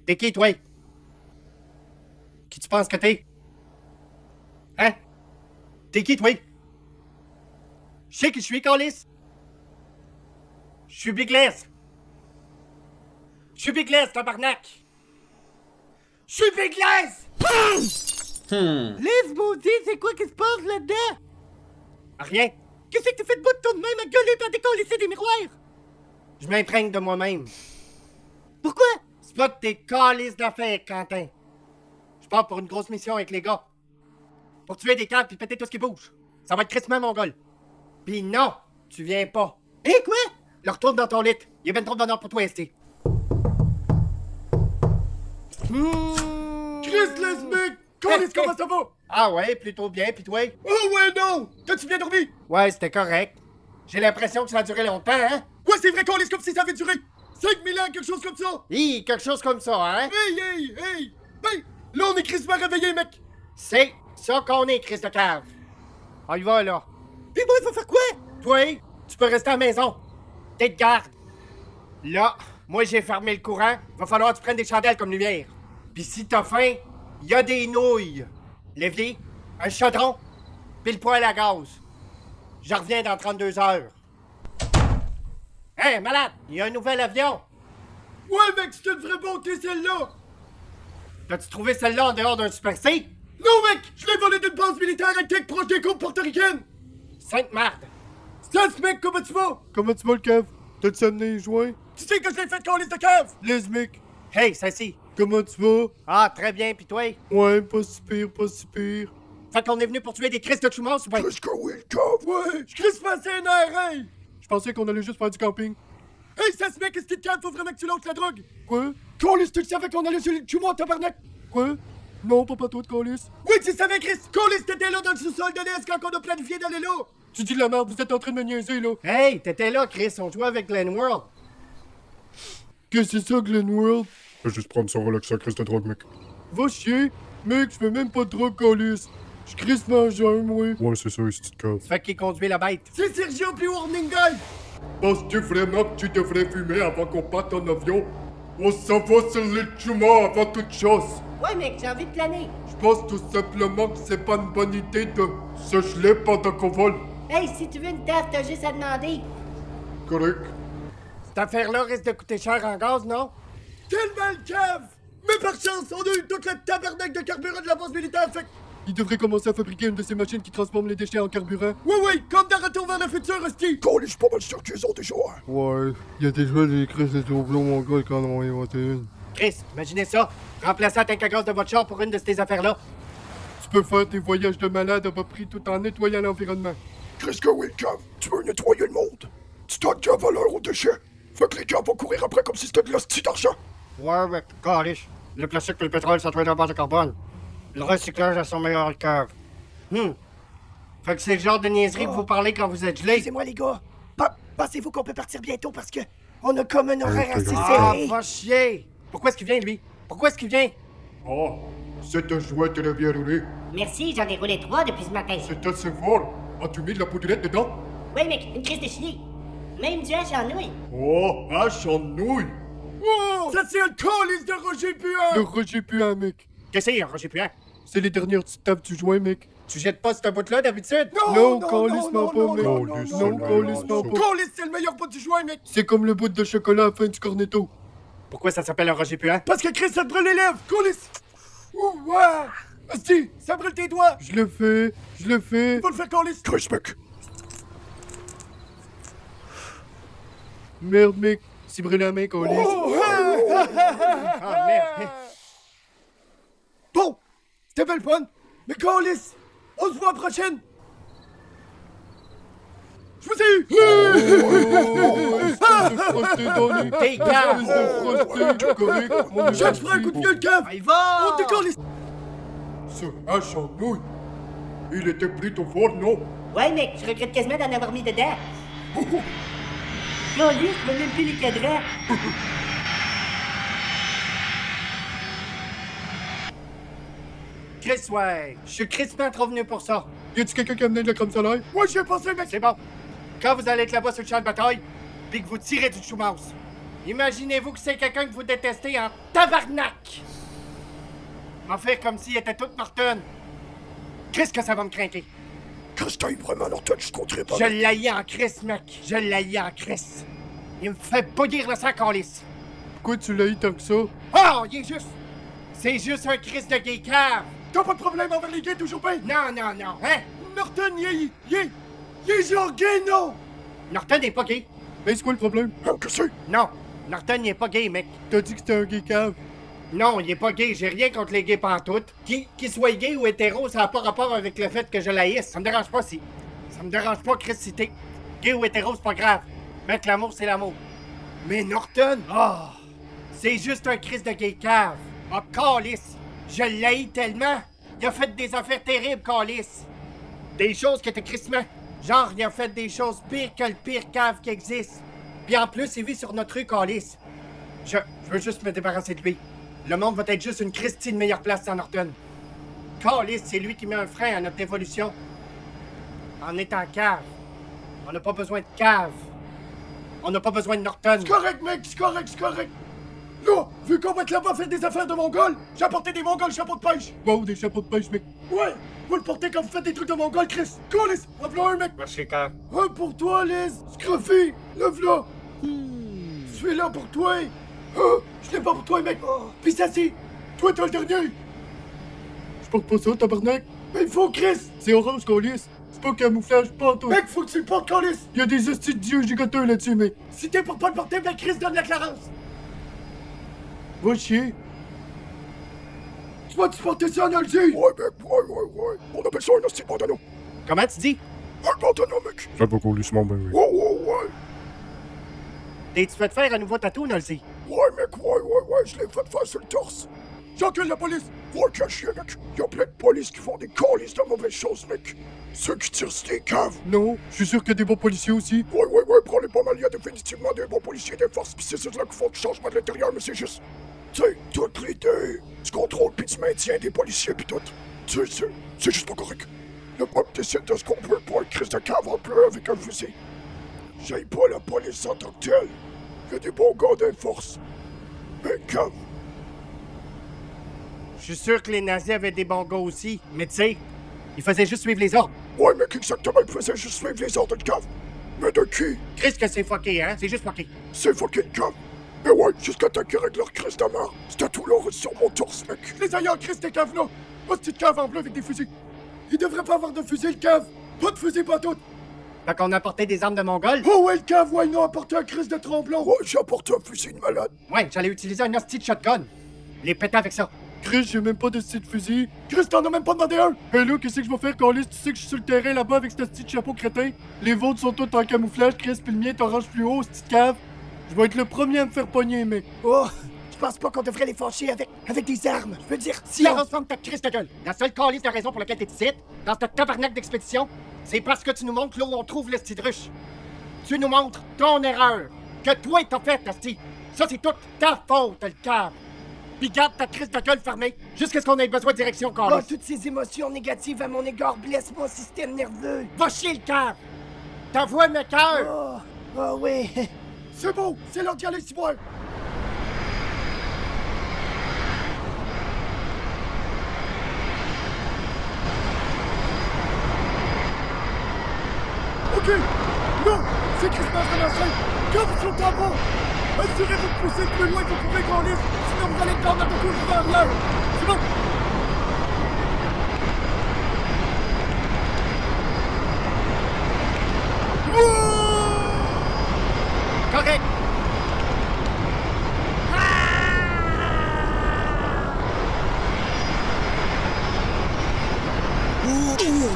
T'es qui, toi? Qui tu penses que t'es? Hein? T'es qui, toi? Je sais qui je suis, Callis. Je suis Big Les. Je suis Big Les, tabarnak. Je suis Big Les! Les maudit, c'est quoi qui se passe là-dedans? Rien. Qu'est-ce que tu fais debout de ton de même à gueuler pis à décoller des miroirs? Je m'imprègne de moi-même. Pourquoi? C'est pas de tes calices d'affaires, Quentin. Je pars pour une grosse mission avec les gars. Pour tuer des caves pis péter tout ce qui bouge. Ça va être crissement mongol. Pis non, tu viens pas. Hé, quoi? Le retourne dans ton lit. Il y a ben trop de bonheur pour toi, ST. Chris Lesmic! Calisse, comment ça va? Ah ouais, plutôt bien, pis toi? Oh ouais, non! T'as-tu bien dormi? Ouais, c'était correct. J'ai l'impression que ça a duré longtemps, hein? Ouais, c'est vrai, Calisse, comme si ça avait duré 5000 ans, quelque chose comme ça! Hi, quelque chose comme ça, hein? Hey! Ben, là, on est crissement réveillés, mec! C'est ça qu'on est, Chris de cave. On y va, là. Pis moi, il faut faire quoi? Toi, tu peux rester à la maison. T'es de garde. Là, moi, j'ai fermé le courant. Va falloir que tu prennes des chandelles comme lumière. Pis si t'as faim, y a des nouilles. L'évier, un chaudron, pis le poêle à gaz. Je reviens dans 32 heures. Hey, malade, y a un nouvel avion. Ouais, mec, c'est une vraie bonté, celle-là! T'as-tu trouvé celle-là en dehors d'un Super C? Non, mec! Je l'ai volé d'une base militaire high-tech proche des côtes portoricaines! Sainte-Marde. Stas, mec, comment tu vas? Comment tu vas, le cave? T'as-tu amené les joints? Tu sais que je l'ai fait Calisse de cave! Lesmic, Hey, Sassy. comment tu vas? Ah, très bien, pis toi? Ouais, pas si pire, pas si pire. Fait qu'on est venu pour tuer des Chris de Chumos ou ben? Qu'est-ce que oui, le cave? Ouais! Je crisse pas assez un hey! Je pensais qu'on allait juste faire du camping. Hey, Stas, mec, qu'est-ce qui te calme? Faut vraiment que tu lâches la drogue! Quoi? Calisse, tu le savais qu'on allait sur le tumour, tabarnak! Quoi? Non, pas toi de calice. Oui, tu savais, Chris! Calisse, t'étais là dans le sous-sol de l'Est quand on a planifié d'aller là! Tu dis de la merde, vous êtes en train de me niaiser, là. Hey, t'étais là, Chris, on jouait avec Glen World. Qu'est-ce que c'est ça, Glen World? Je vais juste prendre son relax à crise de drogue, mec. Va chier! Mec, je fais même pas de drogue, calice. Je crisse ma jambe, moi. Ouais, c'est ça, c'est de cave. Fait qu'il conduit la bête. C'est Sergio puis Warning Guy! Penses-tu vraiment que tu devrais fumer avant qu'on parte en avion? On s'en va sur les chumons avant toute chose. Ouais, mec, j'ai envie de planer. Je pense tout simplement que c'est pas une bonne idée de se geler pendant qu'on vole. Hey, si tu veux une taf, t'as juste à demander. Correct? Cette affaire-là risque de coûter cher en gaz, non? Tellement le cave! Mais par chance, on a eu toute la tabarnak de carburant de la base militaire, fait que... Il devrait commencer à fabriquer une de ces machines qui transforment les déchets en carburant. Oui, comme dans Retour vers le futur, hostie! Je suis pas mal sûr qu'ils ont déjà un. Ouais, il y a déjà des crises de doublons mongols quand on a inventé une. Chris, imaginez ça. Remplacer la tank à gaz de votre char pour une de ces affaires-là. Tu peux faire tes voyages de malade à bas prix tout en nettoyant l'environnement. Qu'est-ce que oui, Cave? Tu veux nettoyer le monde? Tu donnes de la valeur aux déchets. Fait que les gars vont courir après comme si c'était de l'hostie d'argent. Ouais, mais calice. Le plastique et le pétrole, ça doit être à base de carbone. Le recyclage a son meilleur cave. Fait que c'est le genre de niaiserie que vous parlez quand vous êtes gelé. Excusez-moi, les gars. Pensez-vous qu'on peut partir bientôt parce que on a comme un horaire assez Ah, serré? va chier! Pourquoi est-ce qu'il vient, lui? Pourquoi est-ce qu'il vient? Oh, c'est un jouet très bien roulé. Merci, j'en ai roulé 3 depuis ce matin. C'est assez fort. As-tu mis de la poudrette dedans? Ouais, mec, une crise de chier. Même du hache en nouilles. Oh, hache en nouilles. Oh! Ça, c'est un calice de Roger Puant! Le Roger Puant, mec. Qu'est-ce que c'est, Roger Puant? C'est les dernières petites tables du joint, mec. Tu jettes pas cette bout-là d'habitude? Non, calisse-moi pas, mec. Non, calisse-moi pas. Calice, c'est le meilleur bout du joint, mec! C'est comme le bout de chocolat à la fin du cornetto. Pourquoi ça s'appelle un Roger Puant? Parce que Chris, ça te brûle les lèvres! Calice! Ouh, ouais! Asti, ça brûle tes doigts! Je le fais. Faut le faire, Calice! Chris, mec. Merde, mec. C'est brûlé la main, calice. Ah, merde! Bon! C'était belle fun! Mais Calice! On se voit la prochaine! Je vous ai eu! Espèce de frosté dans les... T'es calme! Espèce de frosté, correct. On est Je prends un coup de pied, le cave! Il va! On décolle! Ce hache en nouilles. Il était plutôt fort, non? Ouais, mec, je regrette quasiment d'en avoir mis dedans. Là, lui, je veux même plus les cadrans. Chris, ouais. Je suis crispement trop venu pour ça. Y a-tu quelqu'un qui a amené de la crème solaire? Ouais, j'y ai pensé, mec! C'est bon. Quand vous allez être là-bas sur le champ de bataille, puis que vous tirez du chou-mouse, Imaginez-vous que c'est quelqu'un que vous détestez en tabarnak! M'en faire comme s'il était tout Norton. Qu'est-ce que ça va me craquer? Chris, t'as eu vraiment Norton, je compterai pas. Je l'haïs en Chris, mec. Je l'haïs en Chris. Il me fait bouillir le sang, câlisse. Pourquoi tu l'as eu tant que ça? Oh, il est juste... C'est juste un Chris de gay cave. T'as pas de problème envers les gays, toujours bien? Non, non, non, hein? Norton, il est genre gay, non? Norton n'est pas gay. Mais c'est quoi le problème? Que c'est? Non, Norton n'est pas gay, mec. T'as dit que c'était un gay cave. Non, il est pas gay. J'ai rien contre les gays pantoute. Qu'il soit gay ou hétéro, ça n'a pas rapport avec le fait que je l'haïsse. Ça me dérange pas si... Ça me dérange pas, Chris, si t'es gay ou hétéro, c'est pas grave. Mec, l'amour, c'est l'amour. Mais Norton, c'est juste un Chris de gay cave. Oh, câlisse. Je l'haïs tellement. Il a fait des affaires terribles, câlisse. Des choses qui étaient crissement. Genre, il a fait des choses pires que le pire cave qui existe. Puis en plus, il vit sur notre rue, câlisse. Je veux juste me débarrasser de lui. Le monde va être juste une Christie de meilleure place sans Norton. Câlisse, c'est lui qui met un frein à notre évolution. En étant cave. On n'a pas besoin de cave. On n'a pas besoin de Norton. C'est correct, mec, c'est correct, c'est correct. Là, vu qu'on va être là-bas faire des affaires de Mongol, j'ai apporté des Mongols chapeaux de pêche. Wow, des chapeaux de pêche, mec. Ouais, vous le portez quand vous faites des trucs de Mongol, Chris. Colis, lève-le un, mec. Merci, cave. Un pour toi, Liz. Scruffy, lève-le. Celui-là pour toi. Je l'ai pas pour toi, mec. Puis ça, si. Toi, t'es le dernier. Je porte pas ça, tabarnak. Mais il faut, Chris. C'est orange, câlisse. C'est pas camouflage, pas toi. Mec, faut que tu le portes, Colis. Y'a des hosties de dieux giganteux là-dessus, mec. Si t'es pour pas le porter, ben Chris donne la clarence. Va chier. Tu vas-tu porter ça en Alger? Ouais, mec, ouais. On appelle ça un hostie de bandana. Comment tu dis? Un bandana, mec. Ça va câlisse, mon bébé. Ouais. T'es-tu fait te faire un nouveau tatou, Nolzy? Ouais, mec, ouais, je l'ai fait faire sur le torse. J'encule la police. Va cacher, mec. Y'a plein de polices qui font des câlisses de mauvaises choses, mec. Ceux qui tirent sur des caves. Non, je suis sûr qu'il y a des bons policiers aussi. Ouais, prends-les pas mal, il y a définitivement des bons policiers et des forces, pis c'est ceux-là qui font du changement de l'intérieur, mais c'est juste... Tu sais, toute l'idée du contrôle pis du maintien des policiers pis tout. Tu sais, c'est juste pas correct. Le peuple décide de ce qu'on peut pour une crise de cave en bleu avec un fusil. J'aille pas la police en tant que telle. Y'a des bons gars des forces. Mais cave. Je suis sûr que les nazis avaient des bons gars aussi, mais tu sais, ils faisaient juste suivre les ordres. Ouais, mec, exactement, ils faisaient juste suivre les ordres de cave. Mais de qui? Chris que c'est fucké, hein? C'est juste fucké. C'est fucking cave. Mais ouais, jusqu'à temps qu'ils règlent leur crise de mort. C'était tout l'or sur mon torse, mec. Les ailleurs, Chris, tes caves là. Pas de petite cave en bleu avec des fusils. Il devrait pas avoir de fusil, le cave. Pas de fusil, pas tout. Fait qu'on a apporté des armes de Mongols? Oh ouais, le cave, ouais, ils ont apporté un Chris de tromblon. Ouais, j'ai apporté un fusil de malade. Ouais, j'allais utiliser un hostie de shotgun. Les péter avec ça. Chris, j'ai même pas de style de fusil. Chris, t'en as même pas demandé un. Ben là, qu'est-ce que je vais faire, câlisse? Tu sais que je suis sur le terrain là-bas avec ce petit chapeau crétin. Les vôtres sont tous en camouflage, Chris, pis le mien est orange fluo, ce petite cave. Je vais être le premier à me faire pogner, mec. Oh, je pense pas qu'on devrait les fâcher avec des armes. Je veux dire, Si avance ta Chris de gueule. La seule calice de raison pour laquelle t'es ici, dans cette tabarnak d'expédition, c'est parce que tu nous montres là où on trouve le style ruche. Tu nous montres ton erreur. Que toi t'as fait, Asti. Ça, c'est toute ta faute, le cave. Pis garde ta Chris de gueule fermée jusqu'à ce qu'on ait besoin de direction, Oh, calice. toutes ces émotions négatives à mon égard blessent mon système nerveux. Va chier, le cave. Ta voix m'écoeure. Oh oui. C'est bon, c'est l'heure d'y aller, Ciboire. Ok, là, c'est Christmas ramassé. Quand vous sont en bas, assurez-vous de pousser le plus loin que vous pouvez qu'on lisse, sinon vous allez prendre notre couche vers l'heure. C'est bon. Correct.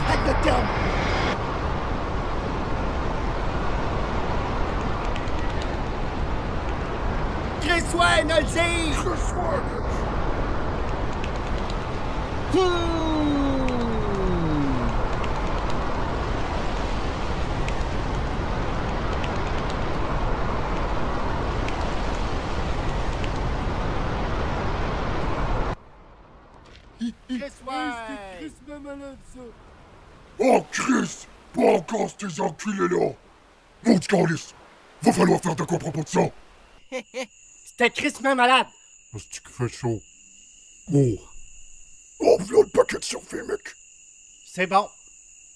Hâte de terme. Chris Wayne, Nolzy. C'est Chris, ma malade, ça. Oh, Chris! Pas encore ces enculés-là! Maudit calice! Va falloir faire de quoi à propos de ça! C'était crissement malade. Est-ce que tu fais chaud? Oh! Oh, voilà le paquet de survie, mec. C'est bon.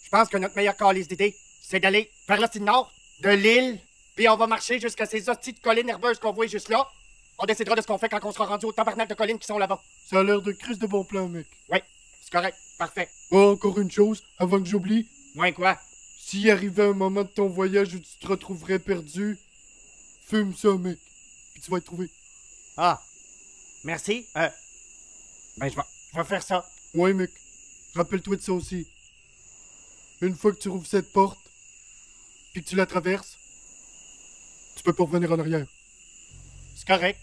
Je pense que notre meilleure calice d'idée, c'est d'aller vers le sud nord de l'île, puis on va marcher jusqu'à ces hosties de collines herbeuses qu'on voit juste là. On décidera de ce qu'on fait quand on sera rendu au tabarnak de collines qui sont là-bas. Ça a l'air de crise de bon plan, mec. Oui, c'est correct. Parfait. Oh, encore une chose, avant que j'oublie. Moins quoi? S'il arrivait un moment de ton voyage où tu te retrouverais perdu, fume ça, mec. Puis tu vas être trouvé. Ah. Merci. Ben, je vais faire ça. Ouais, mec. Rappelle-toi de ça aussi. Une fois que tu rouvres cette porte, puis que tu la traverses, tu peux pas revenir en arrière. C'est correct.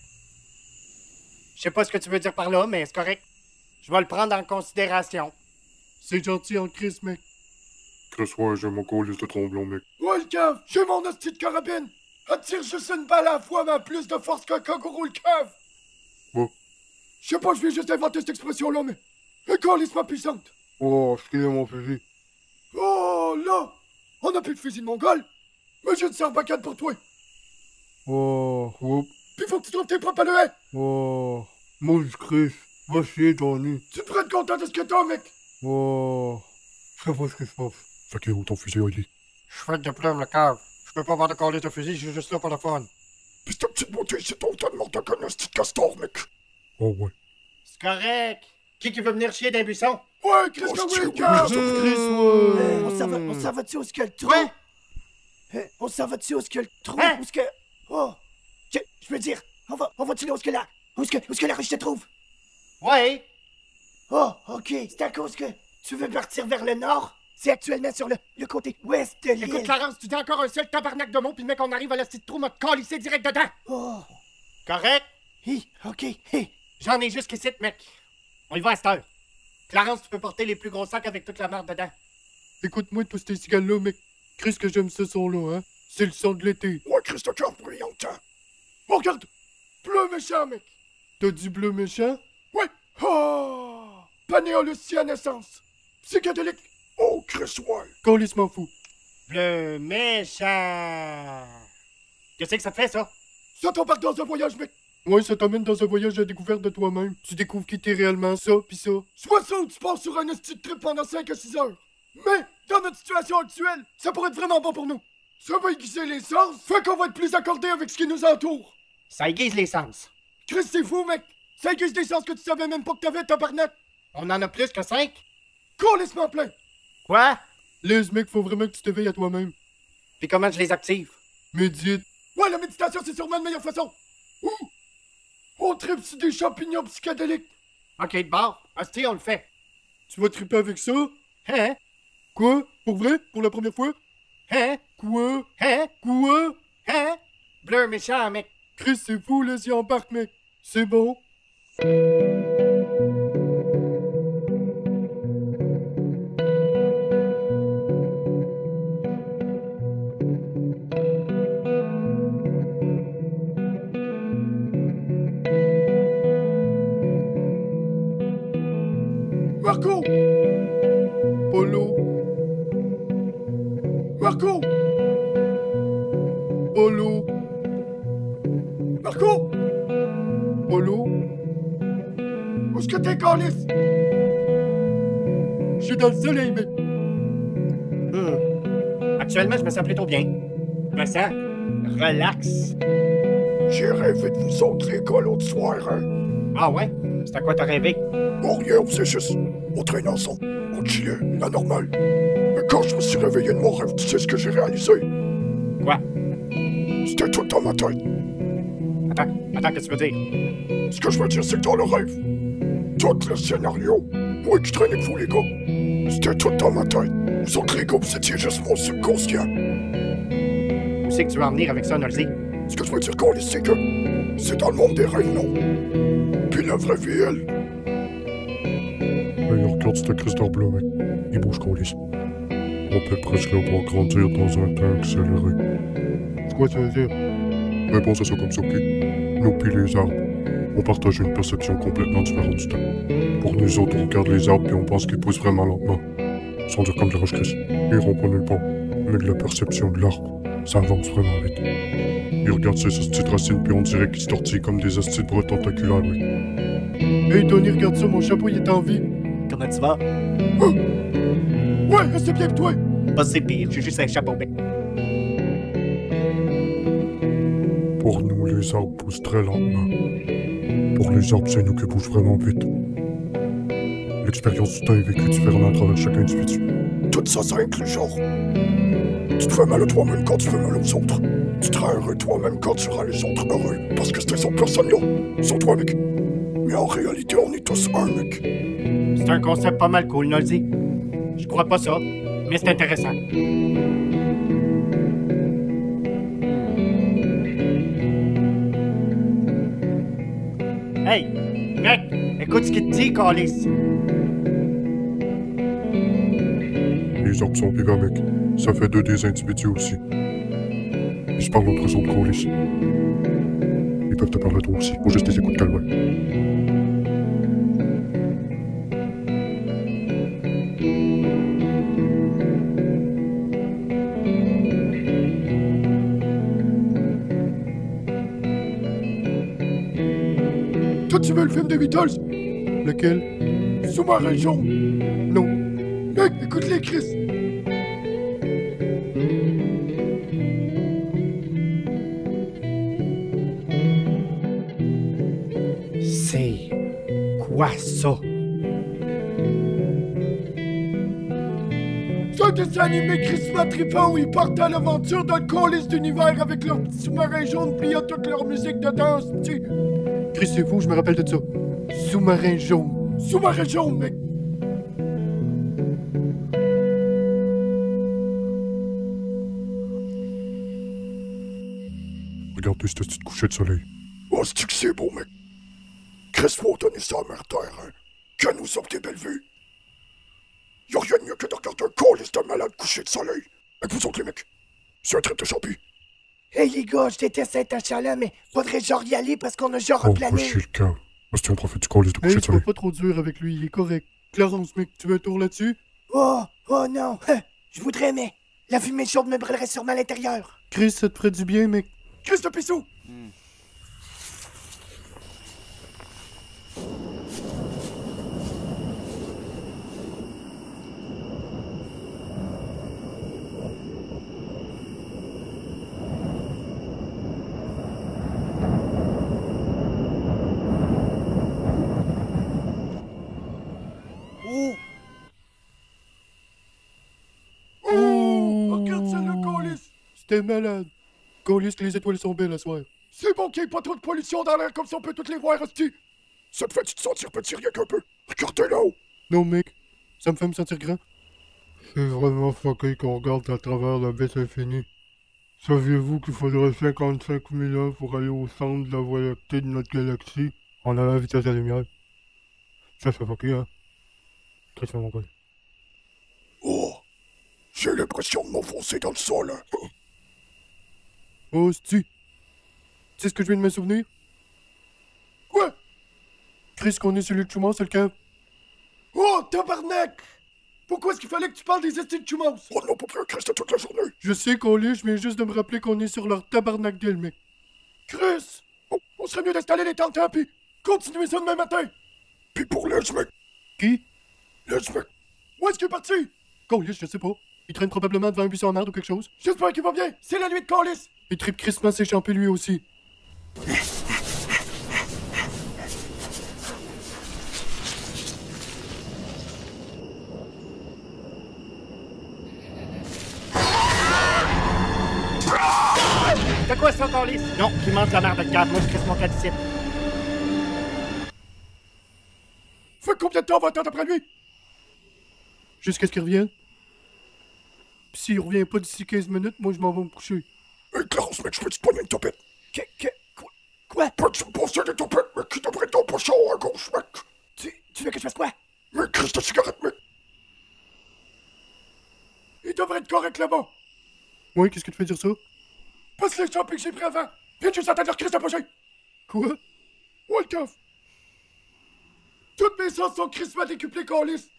Je sais pas ce que tu veux dire par là, mais c'est correct. Je vais le prendre en considération. C'est gentil en crise, mec. Que soit, j'ai mon colis de tromblon, mec. Ouais, le cave, j'ai mon hostie de carabine. Elle tire juste une balle à la fois, mais a plus de force qu'un kangourou, le cave. Bon. Je sais pas, je viens juste d'inventer cette expression-là, mais... Le calisse-moi puissante. Oh, je connais mon fusil. Oh, là! On a plus de fusil de mongol, mais j'ai une sarbacane pour toi. Oh, oups. Puis faut que tu trouves tes propres paluets. Oh, moi je crie. Va chier, Tony. Tu devrais être content de ce que t'as, mec. Oh, je sais pas ce qui se passe. Fait que où ton fusil, Oli? Je fais de plume, le cave. Je peux pas avoir de calice de fusil, je suis juste là pour le fun. Pis ta petite beauté, c'est ton tas de mort de conne, un petit castor, mec. Oh, ouais. C'est correct. Qui veut venir chier d'un buisson? Ouais, Chris, Oh, oui, c'est le cave. Chris, ouais. On s'en va-tu où est-ce que le trou? Ouais. On s'en va-tu où est-ce que le trou? Hein? Où est-ce que... Oh! Je veux dire, on va-tu là où est-ce que la... Où est-ce que la ruche se trouve? Ouais. Oh, ok. C'est à cause que tu veux partir vers le nord? C'est actuellement sur le côté ouest de l'île. Écoute, Clarence, tu dis encore un seul tabarnak de mots, puis le mec, on arrive à la petite trou, m'a calissé direct dedans. Oh! Correct? Hi, ok. Hi. J'en ai jusqu'ici, mec. On y va à cette heure. Clarence, tu peux porter les plus gros sacs avec toute la merde dedans. Écoute-moi, tous ces cigales-là, mec. Chris, que j'aime ce son-là, hein. C'est le son de l'été. Ouais, Chris de cœur brillante, hein. Oh, regarde! Bleu méchant, mec! T'as dit bleu méchant? Ouais. Oh! Panéolocyanessence! Psychédélique! Oh, Chris, ouais. Calisse m'en fout. Le méchant. Qu'est-ce que ça te fait, ça? Ça t'embarque dans un voyage, mec! Ouais, ça t'emmène dans un voyage à découverte de toi-même. Tu découvres qui t'es réellement, ça, pis ça. Soit ça ou tu pars sur un esti de trip pendant 5 à 6 heures. Mais, dans notre situation actuelle, ça pourrait être vraiment bon pour nous. Ça va aiguiser les sens, fait qu'on va être plus accordé avec ce qui nous entoure. Ça aiguise les sens. Chris, c'est fou, mec! Ça aiguise des sens que tu savais même pas que t'avais, tabarnak! On en a plus que 5? Calisse-moi plein! Quoi? Les mec, faut vraiment que tu t'éveilles à toi-même. Puis comment je les active? Médite. Ouais, la méditation, c'est sûrement la meilleure façon. Ouh! On tripe sur des champignons psychédéliques. Ok, de bord. Hostie, on le fait. Tu vas triper avec ça? Hein? Quoi? Pour vrai? Pour la première fois? Hein? Quoi? Hein? Quoi? Hein? Bleu méchant, mec. Chris, c'est fou, là, si on embarque, mec. C'est bon. Marco! Polo! Marco! Polo! Marco! Polo? Où est-ce que t'es, Carlis? Je suis dans le soleil, mec! Actuellement, je me sens plutôt bien. Je me sens relax. J'ai rêvé de vous autres, les gars, l'autre soir, hein. Ah ouais? C'est à quoi t'as rêvé? Oh, rien, c'est juste. On traînait ensemble. On chillait, la normale. Mais quand je me suis réveillé de mon rêve, tu sais ce que j'ai réalisé? Quoi? C'était tout dans ma tête. Attends, qu'est-ce que tu veux dire? Ce que je veux dire, c'est que dans le rêve, tout le scénario, moi qui traînais avec vous, les gars, c'était tout dans ma tête. Vous autres, les gars, vous étiez juste mon subconscient. Où c'est que tu veux en venir avec ça, Nolzy? Ce que je veux dire, Carlis, c'est que c'est dans le monde des rêves, non? Puis la vraie vie, elle. Hey, regarde cette cristal bleu, mec. Il bouge, Carlis. On peut presque le voir grandir dans un temps accéléré. C'est quoi ça veut dire? Mais bon, c'est ça comme ça, ok? Nous pis les arbres, on partage une perception complètement différente du temps. Pour nous autres, on regarde les arbres et on pense qu'ils poussent vraiment lentement. Sans dire comme des roches-crises. Ils iront pas nulle part. Mais de la perception de l'arbre, ça avance vraiment vite. Il regarde ces hosties de racines, puis on dirait qu'ils se tortillent comme des hosties de bras tentaculaires, mec. Hey Tony, regarde ça, mon chapeau il est en vie. Comment tu vas? Ouais, reste bien pour toi. Pas si pire, j'ai juste un chapeau bec. Pour nous, les arbres poussent très lentement. Pour les arbres, c'est nous qui bougent vraiment vite. L'expérience du temps est vécue différemment à travers chaque individu. Tout ça, ça inclut genre. Tu te fais mal à toi-même quand tu fais mal aux autres. Tu te rends heureux toi-même quand tu rends les autres heureux. Parce que ces autres personnes-là sont toi, mec. Mais en réalité, on est tous un, mec. C'est un concept pas mal cool, Nolzy. Je crois pas ça, mais c'est intéressant. Hey, mec, écoute ce qu'il te dit, Calis. Les arbres sont vivants, mec. Ça fait 2 des individus aussi. Ils se parlent entre eux autres, Colis. Ils peuvent te parler toi aussi. Faut juste les écouter calme. Toi, tu veux le film des Beatles? Lequel? Sous-marin jaune. Non. Mec, écoute-les, Chris. C'est quoi ça? C'est un dessin animé crissement trippant où ils partent à l'aventure d'un colis d'univers avec leur petit sous-marin jaune pliant toute leur musique de danse, tu... Chris, c'est fou, je me rappelle de ça. Sous-marin jaune. Sous-marin jaune, mec. Regardez ce petit coucher de soleil. Oh, c'est que c'est beau, mec. Chris, faut donner ça à Mère Terre, hein. Que nous sommes des belles vues. Y'a rien de mieux que de regarder un colis de malade coucher de soleil. Avec vous autres, les mecs. C'est un trip de champi. Hey les gars, je déteste cet achat-là, mais faudrait genre y aller parce qu'on a genre Oh, un plané. chier le camp. C'est un profite du colis de coucher Hey, de soleil. pas trop dur avec lui, il est correct. Clarence, mec, tu veux un tour là-dessus? Oh non. Je voudrais, mais la fumée chaude me brûlerait sûrement à l'intérieur. Chris, ça te ferait du bien, mec. Chris de Pissou! Oh! Regarde ça, le colis! C'était malade. Colis que les étoiles sont belles à soir. C'est bon qu'il n'y ait pas trop de pollution dans l'air comme ça on peut toutes les voir, hostie. Ça te fait-tu te sentir petit rien qu'un peu? Regardez là-haut! Non, mec. Ça me fait me sentir grand. C'est vraiment fucké qu'on regarde à travers la baisse infinie. Saviez-vous qu'il faudrait 55 000 ans pour aller au centre de la Voie lactée de notre galaxie en allant à la vitesse de la lumière? Ça fait fucké, hein? Très mon gars. Oh! J'ai l'impression de m'enfoncer dans le sol, hein? Oh, c'est-tu? Tu sais ce que je viens de me souvenir? Quoi? Chris, qu'on est sur le Chumans, c'est le camp. Oh, tabarnak! Pourquoi est-ce qu'il fallait que tu parles des estis de Chumans? Oh non, pas plus Chris de toute la journée. Je sais qu'on l'est, je viens juste de me rappeler qu'on est sur leur tabarnak d'île, mec. Chris! On serait mieux d'installer les tentes, hein, pis continuer ça demain matin. Pis pour les mec. Qui? Les mec. Où est-ce qu'il est parti? Colis, je sais pas. Il traîne probablement devant un buisson en arbre ou quelque chose. J'espère qu'il va bien. C'est la nuit de Colis. Il tripe Christmas et champé lui aussi. C'est quoi ça, Calis? Non, qui mange la merde de cave. Moi, je crisse mon cas d'ici. Fait combien de temps on va attendre après lui? Jusqu'à ce qu'il revienne. Pis s'il revient pas d'ici 15 minutes, moi je m'en vais me coucher. Hey, Clarence, mec, je peux te pogner une topette. Quoi? Peux-tu me passer des topettes, mec, qui devrait être dans le pochon à gauche, mec? Tu veux que je fasse quoi? Mais Chris de cigarette, mec. Il devrait être correct là-bas. Ouais, qu'est-ce que tu fais dire ça? Passe les champis que j'ai pris avant. Viens juste attendre Chris de pocher. Quoi? Ouais, le caf. Toutes mes chances sont crissement décuplées, Colis.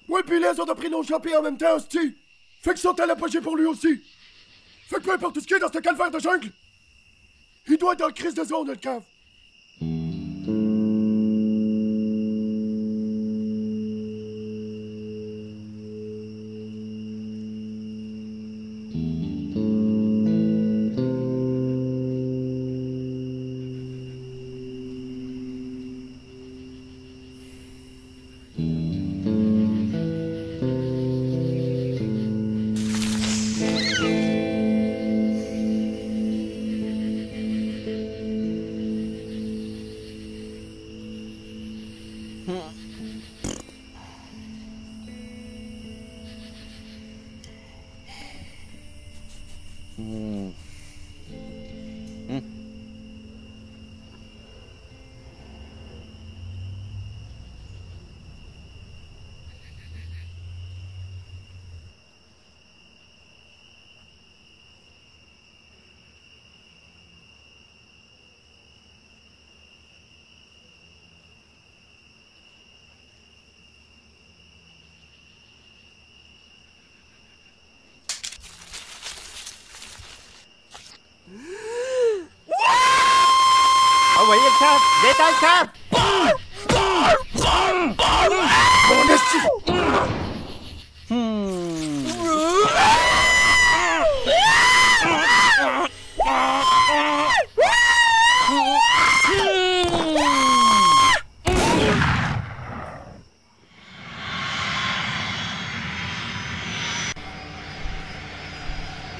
Ouais, puis les on a pris nos champis en même temps, hostie. Fait qu'ils sont à la pocher pour lui aussi. Fait que peu importe ce qu'il y a dans ce calvaire de jungle, il doit être dans le crise de zone, le cave. Envoyez le cap! Détaille le cap! Mon esti!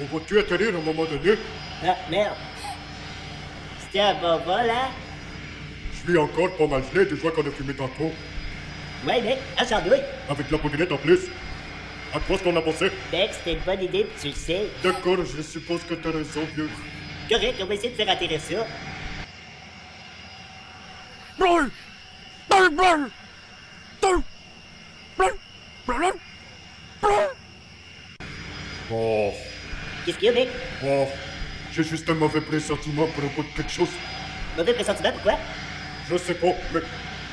On va-tu atterrir à un moment donné? Ah, merde. C'était un bon vol, hein? Je vis encore pas mal gelé, déjà qu'on a fumé tantôt. Ouais, mec, un sandwich. Avec la poudrette en plus. À quoi est-ce qu'on a pensé? Mec, c'était une bonne idée, pis tu le sais. D'accord, je suppose que t'as raison, vieux. Correct, on va essayer de faire atterrir ça. Oh, Qu'est-ce qu'il y a, mec? oh, j'ai juste un mauvais pressentiment à propos de quelque chose. Mauvais pressentiment, pourquoi? Je sais pas, mais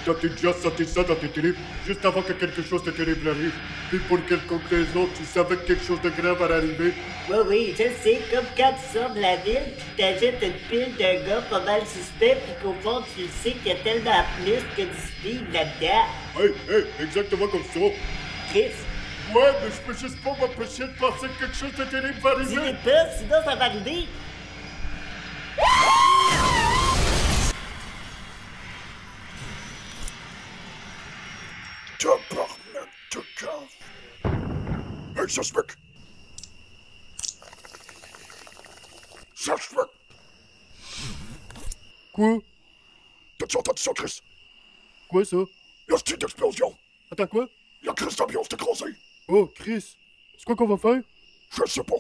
t'as-tu déjà senti ça dans tes tripes, juste avant que quelque chose de terrible arrive? Puis pour quelconque raison, tu savais que quelque chose de grave allait arriver? Oui, oui, je le sais, comme quand tu sors de la ville, pis t'agites une pile de gars pas mal suspects, pis qu'au fond, tu le sais qu'il y a tellement plus que du speed là-dedans. Hey, exactement comme ça. Chris, Ouais, mais je peux juste pas m'empêcher de penser que quelque chose de terrible va dis-les arriver. pas, sinon ça va arriver. Tabarnak de cave. Hey, suspect! Suspect! Quoi? T'as-tu entendu ça, Chris? Quoi ça? La style d'explosion! Attends quoi? La crise d'avion s'est écrasée! Oh, Chris. C'est quoi qu'on va faire? Je sais pas.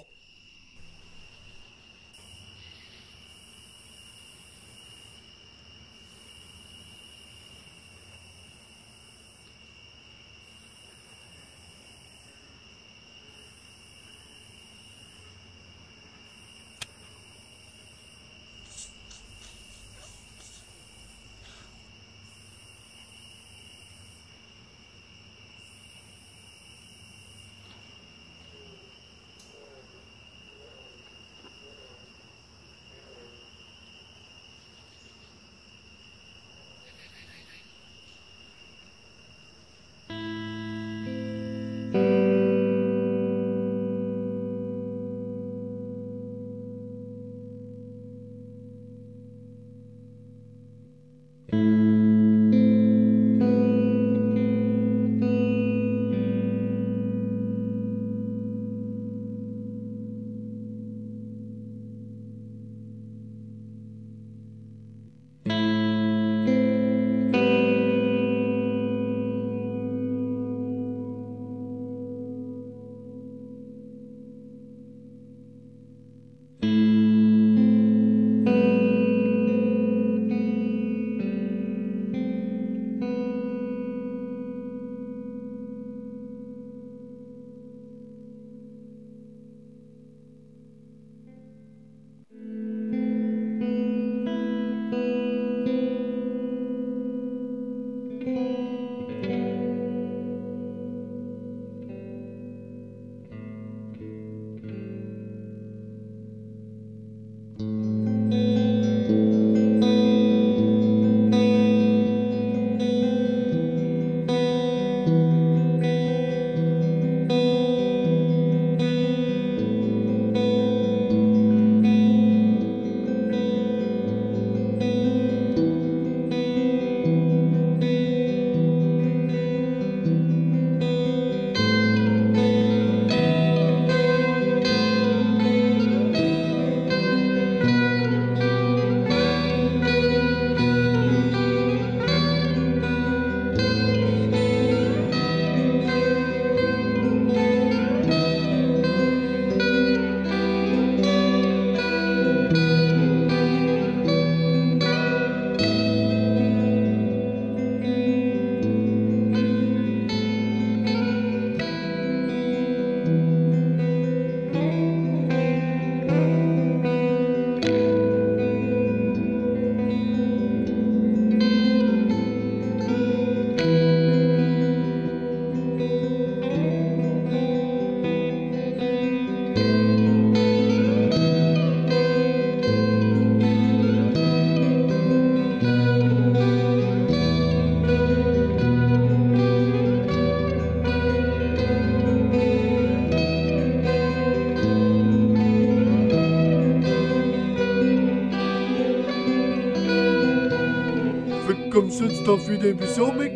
Comme ça, tu t'enfuis d'un buisson, mec?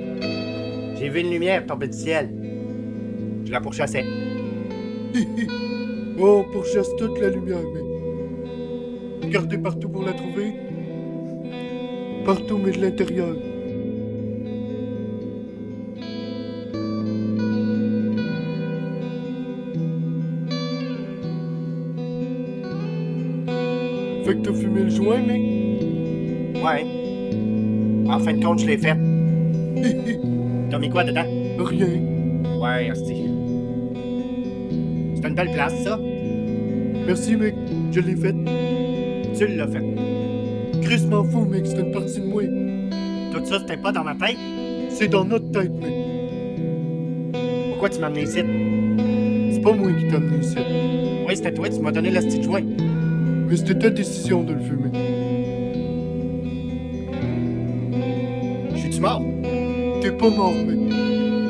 J'ai vu une lumière tomber du ciel. Je la pourchassais. Oh, on pourchasse toute la lumière, mec. Regardez partout pour la trouver. Partout, mais de l'intérieur. Fait que t'as fumé le joint, mec? Ouais. En fin de compte, je l'ai fait. T'as mis quoi dedans? Rien. Ouais, hostie. C'est une belle place, ça. Merci, mec. Je l'ai fait. Tu l'as fait. Chris m'en fout, mec. C'est une partie de moi. Tout ça, c'était pas dans ma tête. C'est dans notre tête, mec. Pourquoi tu m'as amené ici? C'est pas moi qui t'ai amené ici. Oui, c'était toi, tu m'as donné le petit joint. Mais c'était ta décision de le fumer. Je suis-tu mort? T'es pas mort, mec.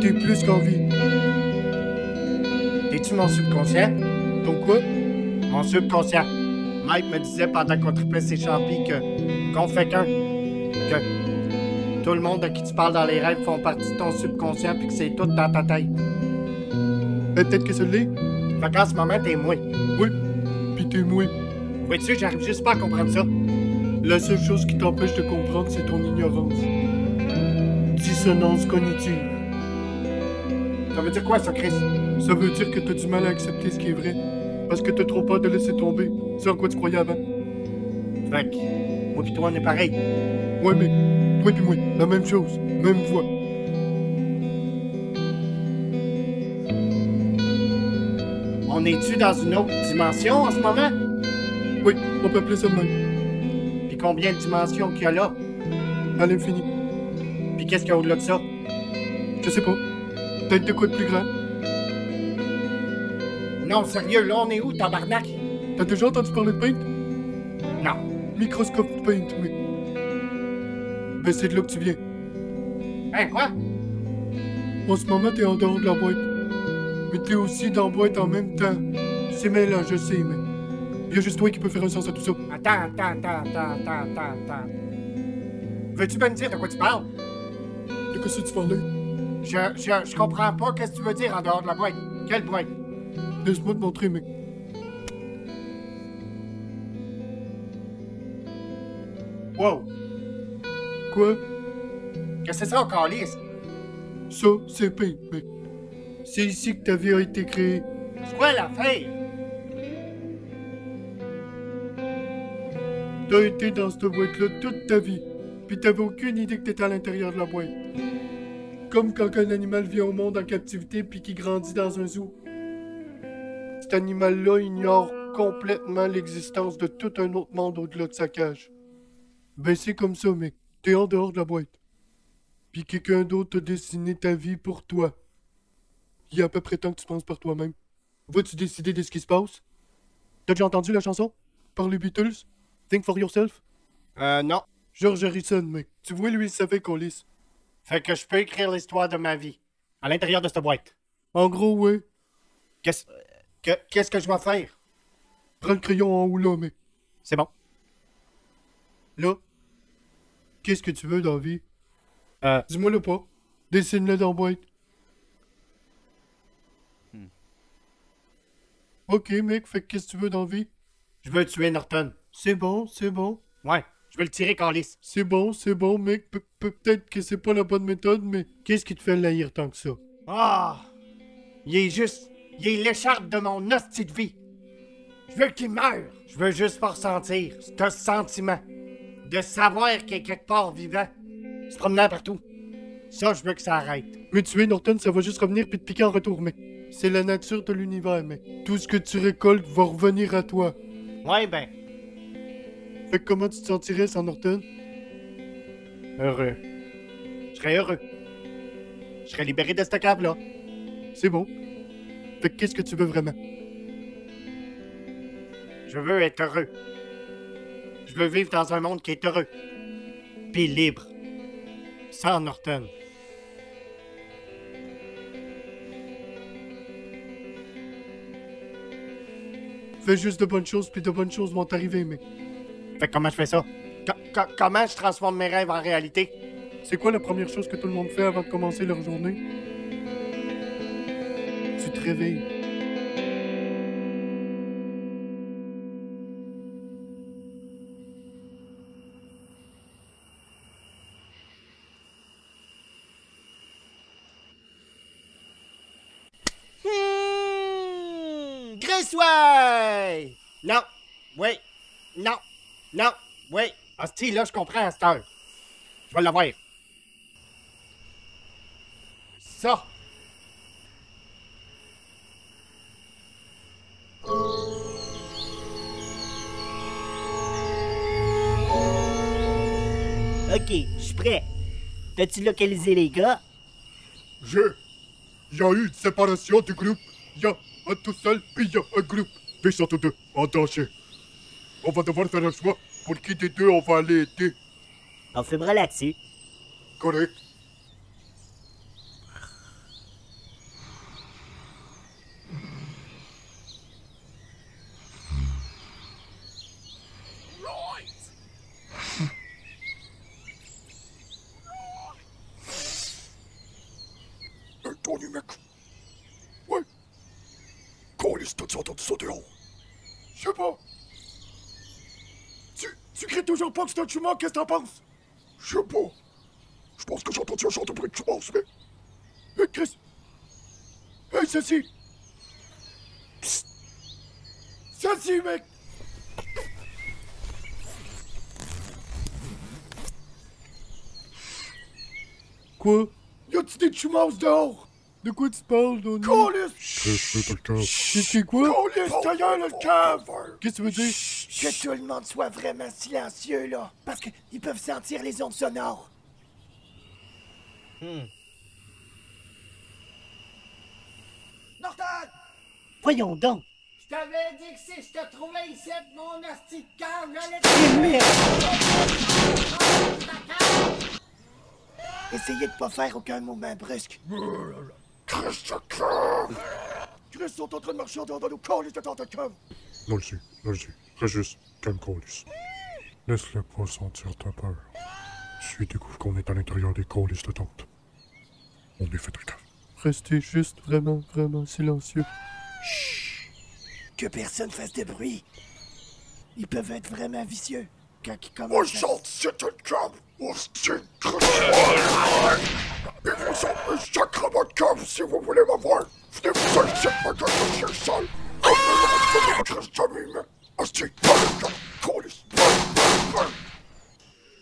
T'es plus qu'en vie. T'es-tu mon subconscient? Ton quoi? Mon subconscient. Mike me disait pendant qu'on tripait ses champis qu'on fait qu'un. Que tout le monde à qui tu parles dans les rêves font partie de ton subconscient puis que c'est tout dans ta tête. Peut-être que ça l'est. Fait qu'en ce moment, t'es moi. Oui. Pis t'es moué. Vois-tu, j'arrive juste pas à comprendre ça. La seule chose qui t'empêche de comprendre, c'est ton ignorance. Dissonance cognitive. Ça veut dire quoi, ça, Chris? Ça veut dire que t'as du mal à accepter ce qui est vrai. Parce que t'as trop peur de laisser tomber. C'est en quoi tu croyais avant. Fait que, moi pis toi, on est pareil. Ouais, mais toi pis moi, la même chose. Même voix. On est-tu dans une autre dimension en ce moment? Oui, on peut appeler ça de même. Pis combien de dimensions qu'il y a là? À l'infini. Pis qu'est-ce qu'il y a au-delà de ça? Je sais pas. Peut-être de quoi de plus grand. Non, sérieux, là, on est où, tabarnak? T'as déjà entendu parler de Paint? Non. Microscope Paint, mais... Ben, c'est de là que tu viens. Hein, quoi? En ce moment, t'es en dehors de la boîte. Mais t'es aussi dans la boîte en même temps. C'est mêlant, je sais, mais... Y'a juste toi qui peux faire un sens à tout ça. Attends. Veux-tu bien me dire de quoi tu parles? De quoi ça tu parlais? Je comprends pas qu'est-ce que tu veux dire en dehors de la boîte. Quelle boîte? Laisse-moi te montrer, mec. Wow! Quoi? Qu'est-ce que c'est ça, encore lisse? Ça, c'est Paint, mec. C'est ici que ta vie a été créée. C'est quoi l'affaire? T'as été dans cette boîte-là toute ta vie. Puis t'avais aucune idée que t'étais à l'intérieur de la boîte. Comme quand un animal vient au monde en captivité puis qui grandit dans un zoo. Cet animal-là ignore complètement l'existence de tout un autre monde au-delà de sa cage. Ben c'est comme ça, mec. T'es en dehors de la boîte. Puis quelqu'un d'autre a dessiné ta vie pour toi. Il y a à peu près temps que tu penses par toi-même. Vas-tu décider de ce qui se passe? T'as déjà entendu la chanson? Par les Beatles? Think for yourself? Non. George Harrison, mec. Tu vois, lui, il savait qu'on lisse. Fait que je peux écrire l'histoire de ma vie. À l'intérieur de cette boîte. En gros, ouais. Qu'est-ce que je dois faire? Prends le crayon en haut là, mec. C'est bon. Là. Qu'est-ce que tu veux dans la vie? Dis-moi le pas. Dessine-le dans la boîte. Ok, mec, fait que qu'est-ce que tu veux dans la vie? Je veux tuer Norton. C'est bon, c'est bon. Ouais, je veux le tirer calice. C'est bon, mec. Peut-être que c'est pas la bonne méthode, mais qu'est-ce qui te fait l'haïr tant que ça? Ah! Il est l'écharpe de mon hostie de vie. Je veux qu'il meure. Je veux juste pas ressentir ce sentiment de savoir qu'il est quelque part vivant, se promenant partout. Ça, je veux que ça arrête. Mais tuer Norton, ça va juste revenir puis te piquer en retour, mec. C'est la nature de l'univers, mec. Tout ce que tu récoltes va revenir à toi. Ouais, ben. Fait que comment tu te sentirais sans Norton? Heureux. Je serais heureux. Je serais libéré de cette cave-là. C'est bon. Fait que qu'est-ce que tu veux vraiment? Je veux être heureux. Je veux vivre dans un monde qui est heureux. Puis libre. Sans Norton. Fais juste de bonnes choses, puis de bonnes choses vont t'arriver, mec. Fait que comment je fais ça? Comment je transforme mes rêves en réalité? C'est quoi la première chose que tout le monde fait avant de commencer leur journée? Tu te réveilles. Grisouille! Non. Oui. Non. Non. Oui. Hostie, là, je comprends à cette heure. Je vais l'avoir. Ça. Ok, je suis prêt. T'as-tu localisé les gars? Il y a eu une séparation du groupe. Il y a un tout seul, puis il y a un groupe. Puis ils sont tous deux en danger. On va devoir faire un choix pour qui des deux on va aller aider. On fumera là-dessus. Correct. Tony, mec. Ouais. Colis, t'as-tu entendu ça dehors? Je sais pas. Tu cries toujours pas que c'est un tueur, qu'est-ce que t'en penses? Je sais pas. Je pense que j'ai entendu un genre de bruit de chumance, mais... Hey, Chris! Hey, ceci! Psst! Ceci, mec! Quoi? Y'a-tu des chumans dehors? De quoi tu parles, Donnie? Colis! C'est quoi? Colis, ta gueule, le cave! Qu'est-ce que tu veux dire? Que tout le monde soit vraiment silencieux, là. Parce qu'ils peuvent sentir les ondes sonores. Norton! Voyons donc. Je t'avais dit que si je te trouvais ici, mon asti de cave, j'allais te... Essayez de pas faire aucun mouvement brusque. Chris, Chris sont en train de marcher en dehors de nos colis de tente de cave. non, le sais. Reste juste calme, Colis. Laisse-le pas sentir ta peur. Tu découvres qu'on est à l'intérieur des colis de tente. On est fait de cave. Restez juste vraiment silencieux. Que personne fasse de bruit. Ils peuvent être vraiment vicieux quand ils On commencent à... chante, c'est une cave. On se tient, Chris. Et vous êtes un sacrement de cave si vous voulez m'avoir. Venez vous seul, c'est pas que je suis seul. Chris, Tommy, mais... Hostie, Colis.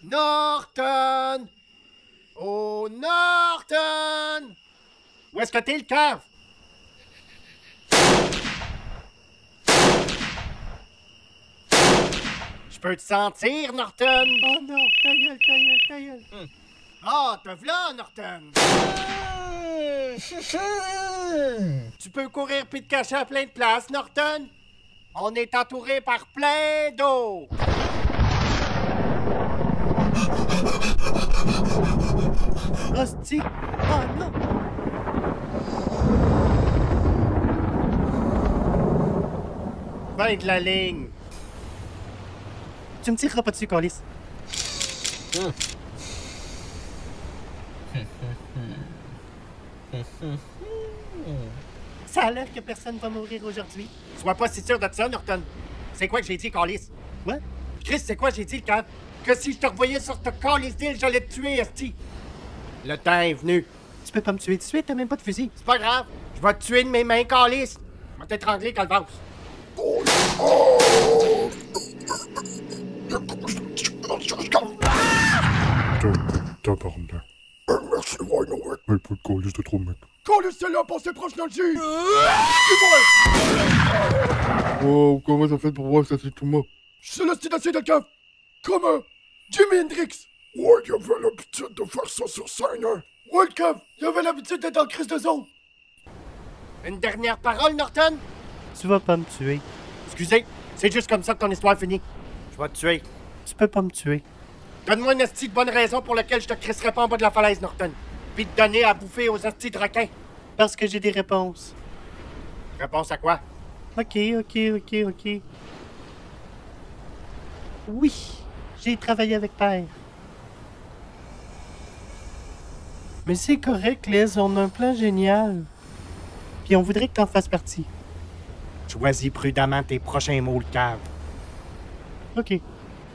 Norton! Oh, Norton! Où est-ce que t'es, le cave? Je peux te sentir, Norton? Oh non, ta gueule. Ah, te v'là, Norton! Tu peux courir puis te cacher à plein de places, Norton? On est entouré par plein d'eau! Hostie! Oh non! Ben de la ligne! Tu me tireras pas dessus, Colis. Ça a l'air que personne va mourir aujourd'hui. Sois pas si sûr de ça, Norton. C'est quoi que j'ai dit, Colis? Quoi? Chris, c'est quoi j'ai dit, le cave? Que si je te revoyais sur ta Colis d'île, j'allais te tuer, esti! Le temps est venu. Tu peux pas me tuer tout de suite, t'as même pas de fusil. C'est pas grave. Je vais te tuer de mes mains, Colis. Je vais t'étrangler, Calvas. Tabarnak. Merci, ouais, non, ouais. Mais pas de Colis de trop, mec. Colis, c'est là, passez proche de lui! Wow, comment ça fait pour voir que ça c'est tout moi? C'est le style de cave! Comme Jimi Hendrix! Ouais, il avait l'habitude de faire ça sur scène, hein. Ouais, le cave! Il avait l'habitude d'être en crise de zone! Une dernière parole, Norton? Tu vas pas me tuer. Excusez, c'est juste comme ça que ton histoire finit. Je vais te tuer. Tu peux pas me tuer. Donne-moi une esti de bonne raison pour laquelle je te crisserai pas en bas de la falaise, Norton. Puis te donner à bouffer aux estis de requins. Parce que j'ai des réponses. Réponse à quoi? Ok. Oui, j'ai travaillé avec Père. Mais c'est correct, Liz, on a un plan génial. Puis on voudrait que t'en fasses partie. Choisis prudemment tes prochains mots, le cave. OK.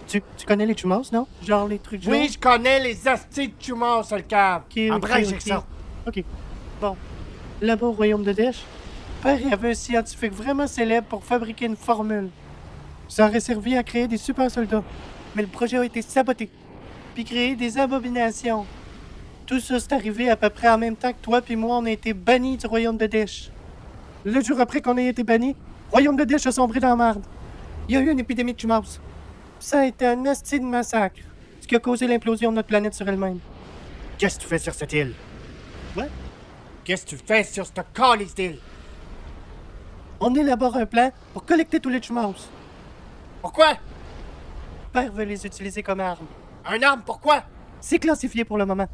Tu connais les Chumos, non? Genre les trucs Oui, jaunes? je connais les astis de Chumos, le cave. Embrasse avec ça. OK. Bon. Là-bas au royaume de Desch, Père y avait un scientifique vraiment célèbre pour fabriquer une formule. Ça aurait servi à créer des super soldats. Mais le projet a été saboté. Puis créer des abominations. Tout ça, c'est arrivé à peu près en même temps que toi puis moi, on a été bannis du royaume de Desch. Le jour après qu'on ait été bannis, le royaume de Desch a sombré dans la marde. Il y a eu une épidémie de Chumos. Ça a été un asti de massacre. Ce qui a causé l'implosion de notre planète sur elle-même. Qu'est-ce que tu fais sur cette île? What? Qu'est-ce que tu fais sur cette calice d'île? On élabore un plan pour collecter tous les Chumos. Pourquoi? Père veut les utiliser comme armes. Un arme, pourquoi? C'est classifié pour le moment.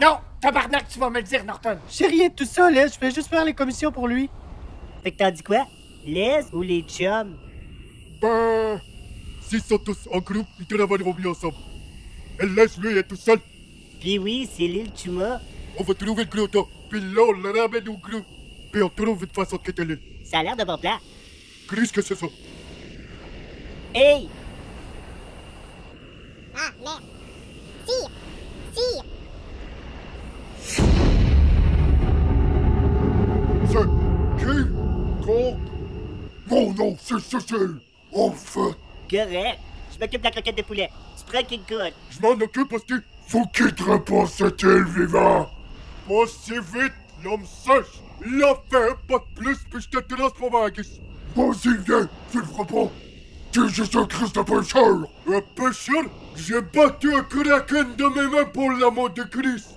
Non! Tabarnak, tu vas me le dire, Norton! Je sais rien de tout ça, là. Je fais juste faire les commissions pour lui. Fait que t'en dis quoi? Les ou les chums? Ben... S'ils sont tous en groupe, ils travailleront mieux ensemble. Elle laisse lui être tout seul. Puis oui, c'est l'île Chuma. On va trouver le gros temps. Puis là, on le ramène au groupe. Puis on trouve une façon de quitter l'île. Ça a l'air de bon plan. Chris, que c'est ça? Hey! Ah, merde. Tire! Tire! C'est qui? Donc... Mon nom, c'est Cécile. En fait, Correct. Je m'occupe de la croquette de poulet. Tu prends King Kong. je m'en occupe parce que vous quitterez pas cette île vivant. Pas si vite, l'homme sèche. Il a fait pas de plus, puis je te transforme en guise. Vas-y, viens, tu le feras pas. T'es juste un Christ de pêcheur. Un pêcheur? J'ai battu un kraken de mes mains pour l'amour de Christ.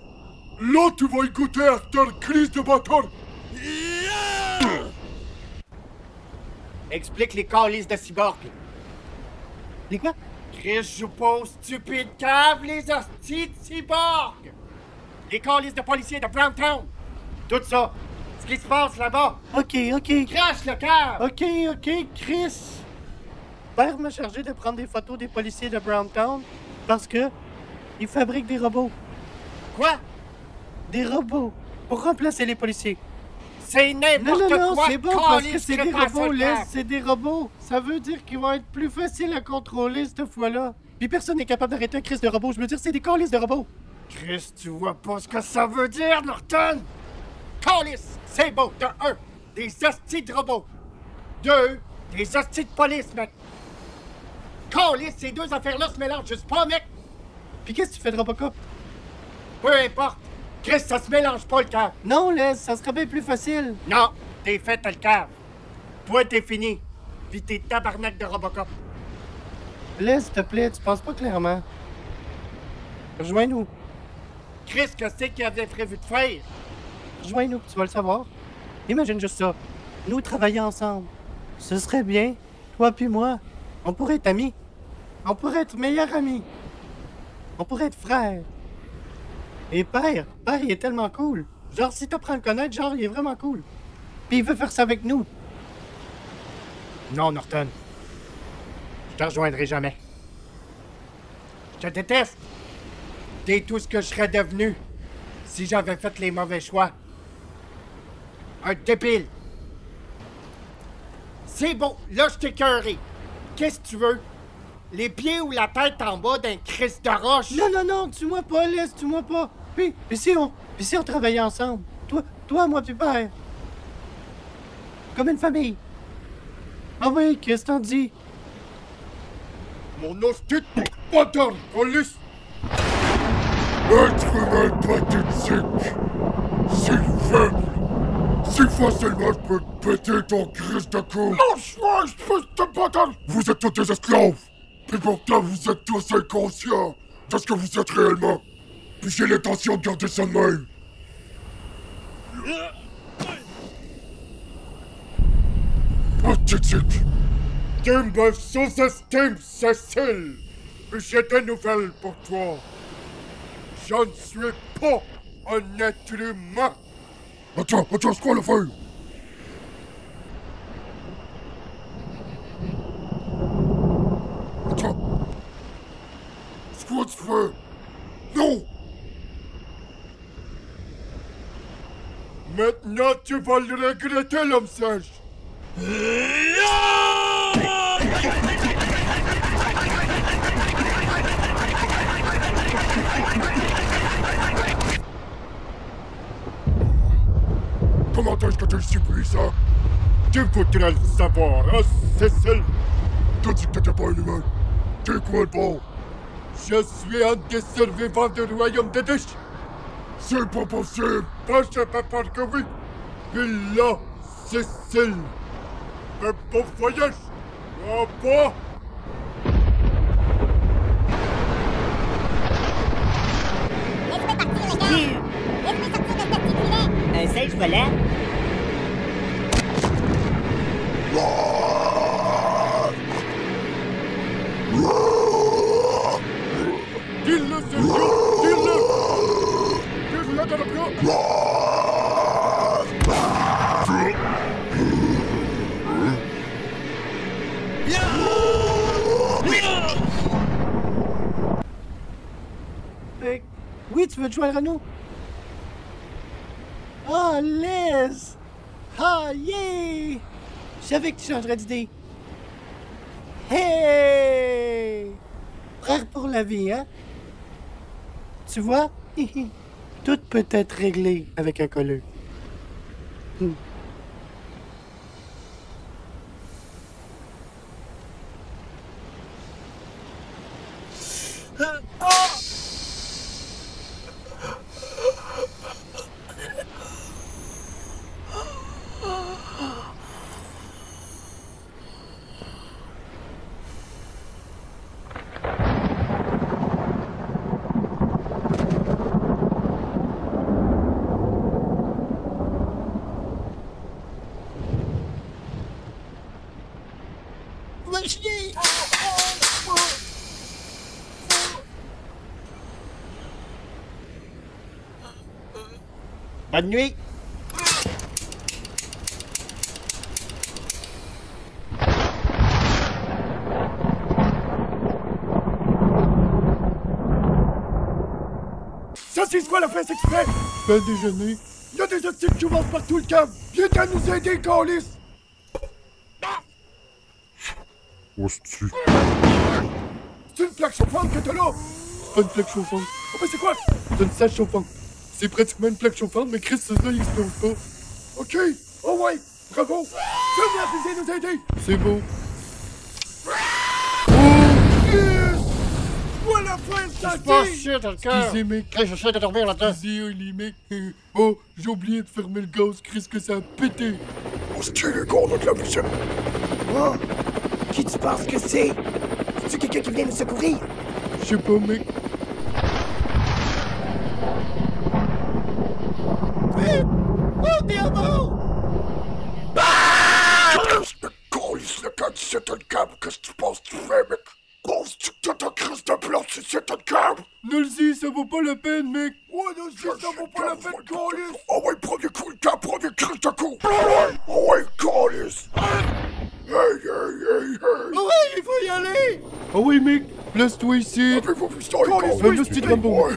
Là, tu vas y goûter à ton Christ de bâtard. Explique les calices de cyborg. Les quoi? Chris joue pas au stupide cave, les hosties de cyborg! Les calices de policiers de Browntown! Tout ça! Ce qui se passe là-bas! OK. Crash le cave! OK, Chris. Père m'a chargé de prendre des photos des policiers de Browntown parce que ils fabriquent des robots. Quoi? Des robots pour remplacer les policiers. C'est n'importe Non, quoi! c'est bon parce que calice c'est des prépare ça, robots, le là. cave. C'est des robots. Ça veut dire qu'ils vont être plus faciles à contrôler cette fois-là. Puis personne n'est capable d'arrêter un Chris de robot. Je veux dire, c'est des calices de robots. Chris, tu vois pas ce que ça veut dire, Norton? Calice! C'est beau! De 1, des hosties de robots. 2, des hosties de police, mec. Calice, ces deux affaires-là se mélangent juste pas, mec. Puis qu'est-ce que tu fais de Robocop? Peu importe. Chris, ça se mélange pas, le cave. Non, Les, ça serait bien plus facile. Non, t'es fait, t'as le cave. Toi, t'es fini. Pis t'es tabarnak de Robocop. Les, s'il te plaît, tu penses pas clairement. Rejoins-nous. Chris, qu'est-ce qu'il avait prévu de faire? Rejoins-nous, tu vas le savoir. Imagine juste ça. Nous travailler ensemble. Ce serait bien. Toi puis moi. On pourrait être amis. On pourrait être meilleurs amis. On pourrait être frères. Et Père, il est tellement cool. Genre, si t'apprends à le connaître, genre, il est vraiment cool. Puis il veut faire ça avec nous. Non, Norton. Je te rejoindrai jamais. Je te déteste. T'es tout ce que je serais devenu si j'avais fait les mauvais choix. Un débile. C'est bon, là, je t'ai cœuré. Qu'est-ce que tu veux? Les pieds ou la tête en bas d'un Christ de roche? Non, tue-moi pas, laisse, tue-moi pas. Puis si on travaillait ensemble. Toi, moi, puis Père. Comme une famille. Ah oui, qu'est-ce que t'en dis? Mon hostie de bâtard, police! Être humain pathétique! Si faible! Si facilement je peux te péter ton Christ de cou! Lâche-moi, espèce de bâtard! Vous êtes tous des esclaves! Puis pourtant vous êtes tous inconscients de ce que vous êtes réellement! Puis j'ai l'intention de garder ça de même! Pathétique! Tu me sous-estimes, Cécile! Mais j'ai des nouvelles pour toi! Je ne suis pas un être humain! Attends, c'est quoi le feu? Attends! C'est quoi tu fais? Non! Maintenant, tu vas le regretter, l'homme sage. Comment est-ce que tu le subis, ça? Tu voudrais le savoir, hein, Cécile? T'as dit que t'étais pas un humain. T'es quoi le bon? Je suis un des survivants du royaume de Dish. C'est pas possible. Moi, je peux pas que oui. Puis là, Cécile. Un bon voyage. Au revoir. Laisse-moi partir, les gars! Laisse-moi sortir de cette petite filet! Un singe volant? Tire-le, Sergio! Tire-le! Tire-le dans le bras! Oui, tu veux te joindre à nous? Ah, Liz! Ah, yeah! Je savais que tu changerais d'idée. Hey! Frère pour la vie, hein? Tu vois? Tout peut être réglé avec un colleux. Bonne nuit! Ça, c'est quoi la fesse exprès? Ben déjeuner. Il y a des hosties qui mangent partout le camp. Viens à nous aider, Carlis! Hostie. C'est une plaque chauffante que t'as là? C'est pas une plaque chauffante. Oh, mais c'est quoi? C'est une salle chauffante. C'est pratiquement une plaque chauffante, mais Chris, ça, il explose pas. OK. Oh ouais. Bravo. Viens la fusée nous aider. C'est beau. Oh, yes! Voilà, frère, ça C'est pas shit, dans le cœur! Excusez, mec. Chris, j'essaie de dormir là-dedans. Excusez, les mecs. Oh, j'ai oublié de fermer le gaz, Chris, que ça a pété. Hostie, les gars, on a de la musique. Oh! Qui tu penses que c'est? C'est-tu quelqu'un qui vient nous secourir? Je sais pas, mec. Oh, t'es à bord! Câlisse, le gars, tu sais t'as le câble. Qu'est-ce que tu penses que tu fais, mec? Penses-tu que t'as ta crise de plan si c'est t'as le câble? Nolzi, ça vaut pas la peine, mec. Ouais, Nolzi, ça vaut pas la peine, câlisse. Oh ouais, premier coup, le câble, premier crise de coup. Oh ouais, câlisse. Hey, hey, hey, hey. Oh ouais, il faut y aller! Ah oui, mec. Place-toi ici. Avez-vous vu ça, les gars? Un hostie de Rambo. Ouais.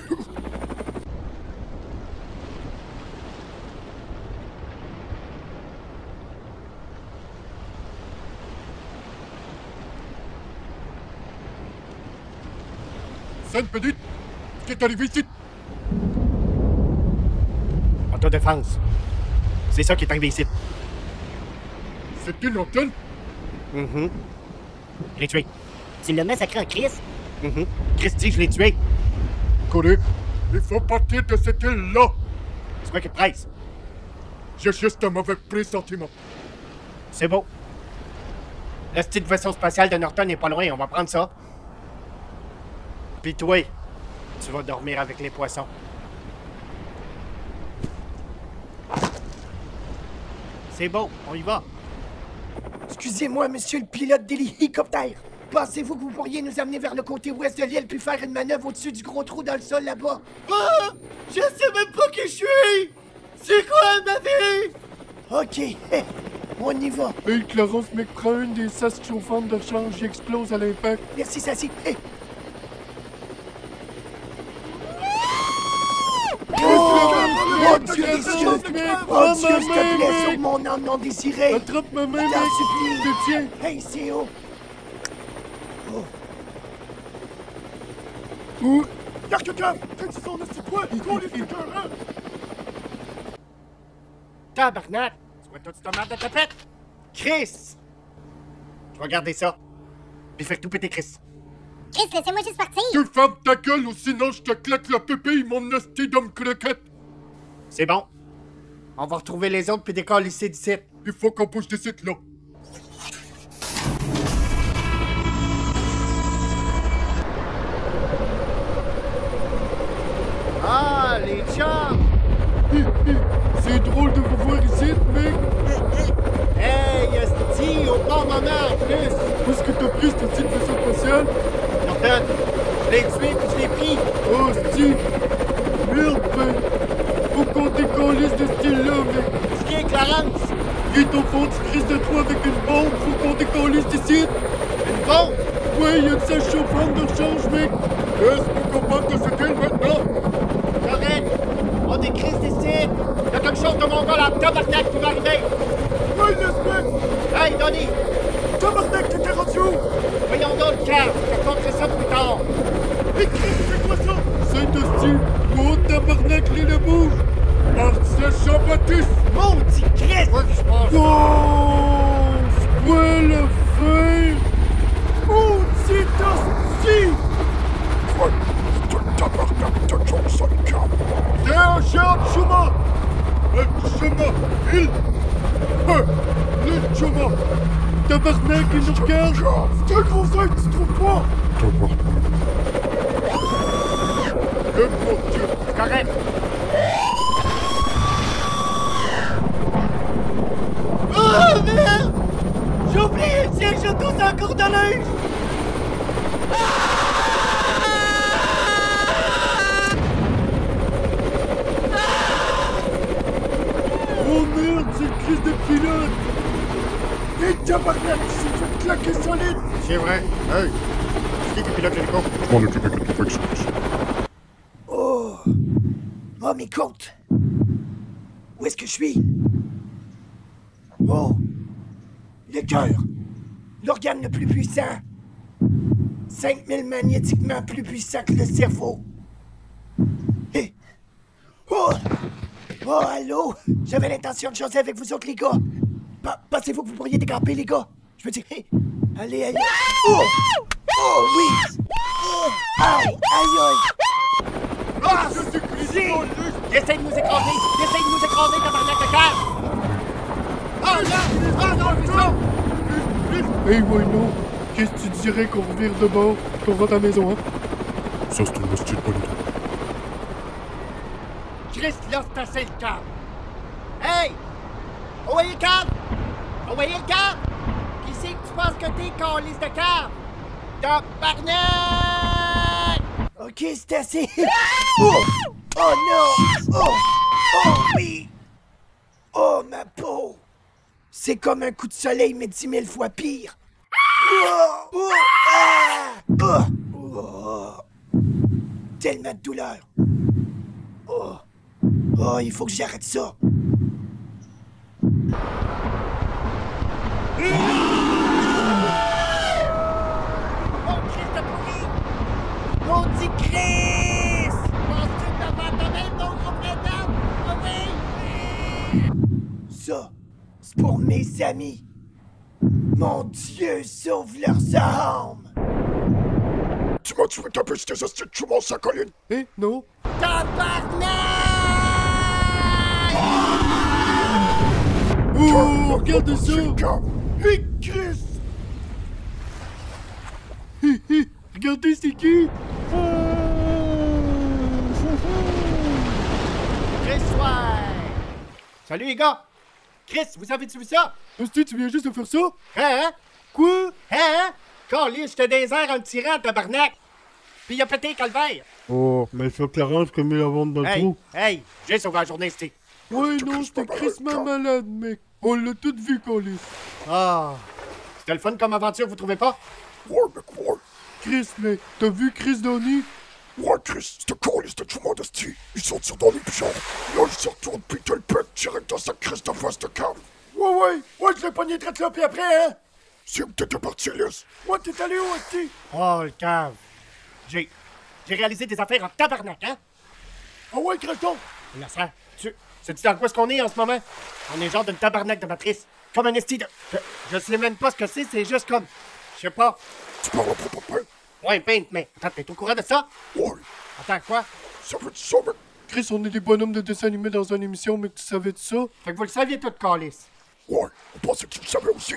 Sainte-Pédite, qu'est-ce qui est arrivé ici? Autodéfense. C'est ça qui est arrivé ici. C'était l'antenne? Je l'ai tué. Tu l'as massacré en Chris? Christy, je l'ai tué. Correct. Il faut partir de cette île-là. C'est quoi qui te presse? J'ai juste un mauvais pressentiment. C'est beau. Le style vaisseau spatial de Norton est pas loin, on va prendre ça. Puis toi, tu vas dormir avec les poissons. C'est beau, on y va. Excusez-moi, monsieur le pilote d'hélicoptère. Pensez-vous que vous pourriez nous amener vers le côté ouest de l'île puis faire une manœuvre au-dessus du gros trou dans le sol là-bas? Ah! Je sais même pas qui je suis! C'est quoi ma vie? OK, on y va. Hey, Clarence, mec, prends une des sas chauffantes de rechange et explose à l'impact. Merci, Sassy. Hey. Oh, Dieu, mec! Oh Dieu, s'il te plaît, sur mon âme non désirée! Attrape ma main, Je mec! t'en Je supplie! te tiens! Hey, c'est haut! Oh! Y'a quelqu'un! T'es son de quoi? Qu'on les fait cœur, Tabarnak! Sois toi tu te marre de ta pète! Chris! Je vais garder ça. Puis faire tout péter Chris. Chris, laissez-moi juste partir. Tu fermes ta gueule ou sinon je te claque la pépille, mon esti d'homme croquette! C'est bon. On va retrouver les autres puis décalisser d'ici. Il faut qu'on bouge des sites là! Ah, les chums! C'est drôle de vous voir ici, mec! Hey, esti, au bon moment en plus! Où est-ce que t'as pris cette petite vaisseau spatiale? Norton, je l'ai tué puis je l'ai pris! Oh, sti! Merde, ben! Faut qu'on décalisse de ce style-là, mec! Ce qui est Clarence? Il est au fond du Christ de toi avec une bombe, faut qu'on décalisse d'ici! Une bombe? Ouais, il y a une sale chauffante de rechange, mec! Laisse-moi comprendre que c'est elle maintenant! Correct! On est Chris d'ici! Y'a quelque chose de mon gars là, tabarnak qui va arriver! Ouais, l'espèce! Hey, Donnie! Tabarnak, t'étais rendu où? Voyons donc le cœur, je te montrerai ça plus tard! Mais Christ, c'est quoi ça? Saint-Hostie! Oh, tabarnak, les le bouge! Marcel Jean-Baptiste! Maudit Chris! Ouais, je pense! Oh! C'est quoi le feu? Maudit hostie! Ouais, c'est un tabarnak de Johnson Camp. T'es un chien de chemin! Le chemin, il... le chemin! Tabarnak, il nous regarde! C'est un gros sac, tu trouves pas? Le bon Dieu! Correct! Oh merde! J'ai oublié le siège auto dans la cour de linge! Oh merde, c'est le Christ de pilote! Et tabarnak, c'est une claque solide! C'est vrai. Hey! C'est qui pilote l'hélico? Je m'en occupe avec le préfet express. Oh! Oh, mes côtes! Où est-ce que je suis? Oh! Le cœur! L'organe le plus puissant! 5000 magnétiquement plus puissant que le cerveau! Eh! Oh! Oh, allô? J'avais l'intention de jaser avec vous autres, les gars! Pensez-vous que vous pourriez décamper, les gars? Je veux dire, hey, allez, allez! Oh! Oh, oui! Oh! Aïe! Aïe, aïe! Ah! Il essaie de nous écraser! Il essaie de nous écraser, tabarnak de cœur! Ah, là! Ah, non, putain! Hey, Wayno, qu'est-ce que tu dirais qu'on revire de bord, qu'on rentre à la maison, hein? Ça, c'est une hostie de bonne idée. Chris, là, c'est assez le câble! Hey! Envoyez le câble! Envoyez le câble! Qui c'est que tu penses que t'es, calice de câble? Tabarnak! Ok, c'est assez. Oh! Oh non! Oh! Oh oui! Oh ma peau! C'est comme un coup de soleil, mais 10 000 fois pire! Oh! Oh! Ah! Oh! Oh! Tellement de douleur! Oh! Oh, il faut que j'arrête ça! Mon Christ de pourri! Maudit Chris! Penses-tu que t'as abandonné ton gros prétend? Ah oui! Ça, c'est pour mes amis! Mon Dieu, sauve leurs âmes! Tu m'as tué ta petite hostie de chumon, sa colline. Eh, non? Tabarnak! Oh, regardez ça! Hey, Chris! Hé, hé, regardez, c'est qui? Chris, ouais! Salut les gars! Chris, vous avez-tu vu ça? Hostie, tu viens juste de faire ça? Hein? Quoi? Hein? Caliste, j'étais dans les airs en le tirant, tabarnak! Puis il a pété le calvaire! Oh, mais ça, Clarence, comme il la vente dans le Hey, trou. hey, j'ai sauvé la journée, c'était. Ouais, non, j'étais crissement malade, mec. On l'a tout vu, Colis. Ah! C'était le fun comme aventure, vous trouvez pas? Ouais, mec, ouais. Chris, mec, t'as vu Chris Donny? Ouais, Chris, ce calice de tout esti. Ils sont sur dans les pigeons. Là, ils se retournent pis te le pètent direct dans sa crise de face de cave. Ouais, je l'ai pogné traite là, pis après, hein? C'est où t'étais parti, Liz? Ouais, t'es allé où, esti? Oh, le cave. J'ai réalisé des affaires en tabarnak, hein? Ah ouais, Creston? Innocent, sais-tu dans quoi est-ce qu'on est en ce moment? On est genre d'une tabarnak de matrice. Comme un esti de... Je sais même pas ce que c'est juste comme... Je sais pas. Tu parles à propos de pain? Ouais, Paint, mais... Attends, t'es au courant de ça? Ouais. Attends, quoi? Ça veut dire ça, mec? Chris, on est des bonhommes de dessin animé dans une émission, mais tu savais de ça? Fait que vous le saviez tout, calice. Ouais, on pensait que tu le savais aussi.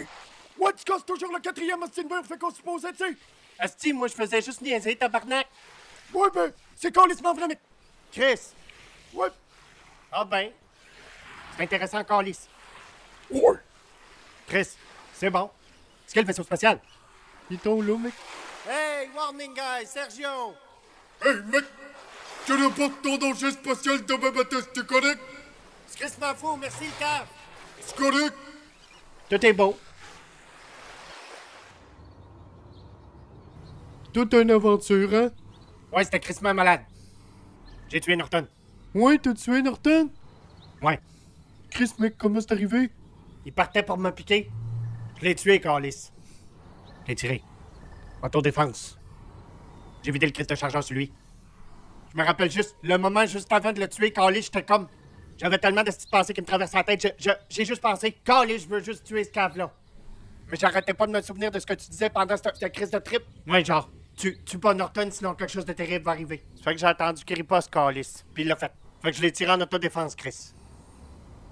Ouais, tu casses toujours le 4e esti de mur, fait qu'on se posait, tu sais. Esti, moi, je faisais juste niaiser, tabarnak. Ouais, ben, c'est calissement vrai, mais... Chris. Ouais. Ah ben. C'est intéressant, calice. Ouais. Chris, c'est bon. C'est quel vaisseau spatial? Il tombe là, mec. Hey, warning, guys, Sergio! Hey, mec! Tu reportes ton danger spatial demain matin, c'est correct? C'est Chris m'en fout, merci, le cave. C'est correct? Tout est beau. Toute une aventure, hein? Ouais, c'était Chris malade. J'ai tué Norton. Ouais, t'as tué Norton? Ouais. Chris, mec, comment c'est arrivé? Il partait pour me piquer. Je l'ai tué, calice. Je l'ai tiré. Autodéfense. J'ai vidé le Christ de chargeur sur lui. Je me rappelle juste, le moment juste avant de le tuer, calice, j'étais comme... J'avais tellement de petites pensées qui me traversaient la tête, j'ai juste pensé, calice, je veux juste tuer ce cave-là. Mais j'arrêtais pas de me souvenir de ce que tu disais pendant cette crise de trip. Ouais, genre, tue pas Norton, sinon quelque chose de terrible va arriver. Ça fait que j'ai attendu qu'il riposte, calice. Puis il l'a fait. Fait que je l'ai tiré en autodéfense, Chris.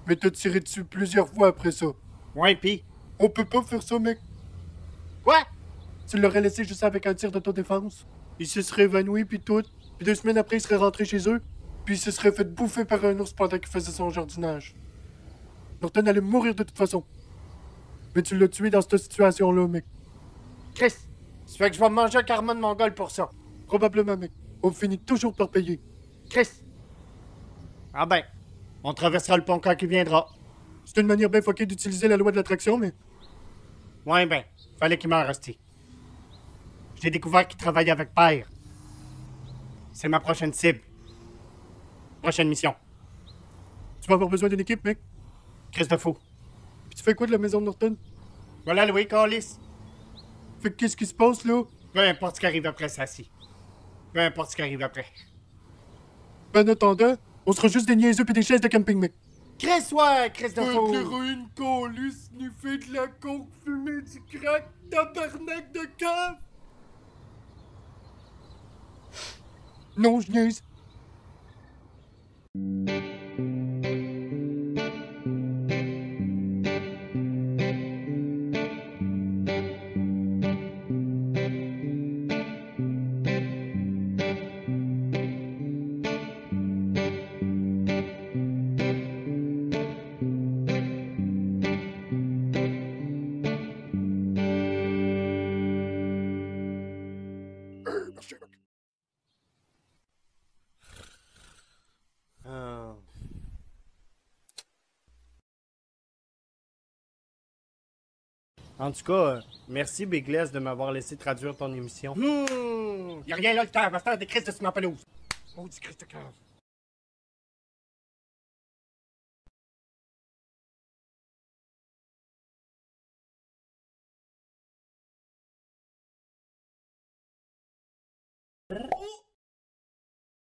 Mais t'as tiré dessus plusieurs fois après ça. Ouais, pis... On peut pas faire ça, mec. Quoi? Tu l'aurais laissé juste avec un tir d'autodéfense. Il se serait évanoui, puis tout. Puis 2 semaines après, il serait rentré chez eux. Puis il se serait fait bouffer par un ours pendant qu'il faisait son jardinage. Norton allait mourir de toute façon. Mais tu l'as tué dans cette situation-là, mec. Chris, ça fait que je vais me manger un karma de mongol pour ça. Probablement, mec. On finit toujours par payer. Chris. Ah ben, on traversera le pont quand il viendra. C'est une manière bien fuckée d'utiliser la loi de l'attraction, mais... Ouais ben, fallait qu'il meure, hostie. J'ai découvert qu'il travaillait avec Père. C'est ma prochaine cible. Prochaine mission. Tu vas avoir besoin d'une équipe, mec. Chris de fou. Puis tu fais quoi de la maison de Norton? Voilà, Louis, calice. Fait que qu'est-ce qui se passe, là? Peu importe ce qui arrive après, Sassy. Peu importe ce qui arrive après. Ben, en attendant, on sera juste des niaiseux pis des chaises de camping, mec. Chris, ouais, Chris de fou. L'héroïne calice, sniffer de la coke, fumer du crack, tabarnak de cave. Non, je niaise. Merci, mec. En tout cas, merci Big Les de m'avoir laissé traduire ton émission. Y'a rien là, le cave. Va se faire des crises de ciment pelouse. Oh, du Christ de cave. Oh!